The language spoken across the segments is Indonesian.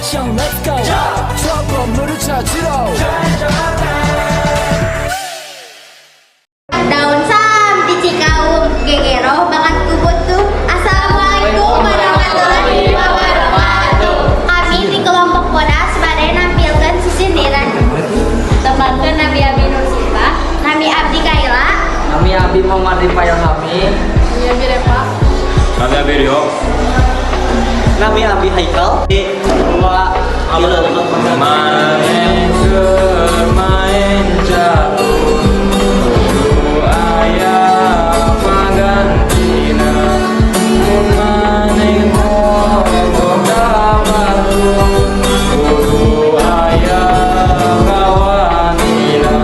action let's go 추억 건물을 찾으러 Daun sam di Cikaum gegero banget kubut tuh. Assalamualaikum warahmatullahi wabarakatuh. Kami di kelompok Bodas pada nampilkan susindiran. Tembangkan Nabi Abi Nursifa, Nabi Abdi Kaila, Kami Abi Muhammad Rifayal Hami, Nabi Abi Repa, Kami Abi Rio. Kami Abi Haikal, dua Main main jatuh kudu aya pagantina mun maneh boga batu kudu aya kawanina.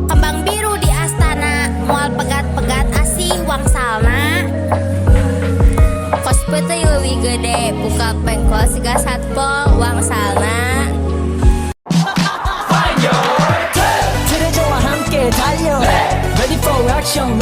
kembang biru di Astana, mual pegat-pegat asih wangsalna. Kos peuting leuwih gede, buka pengkol siga satpol wangsalna. 그래 저와 함께 달려 ready for action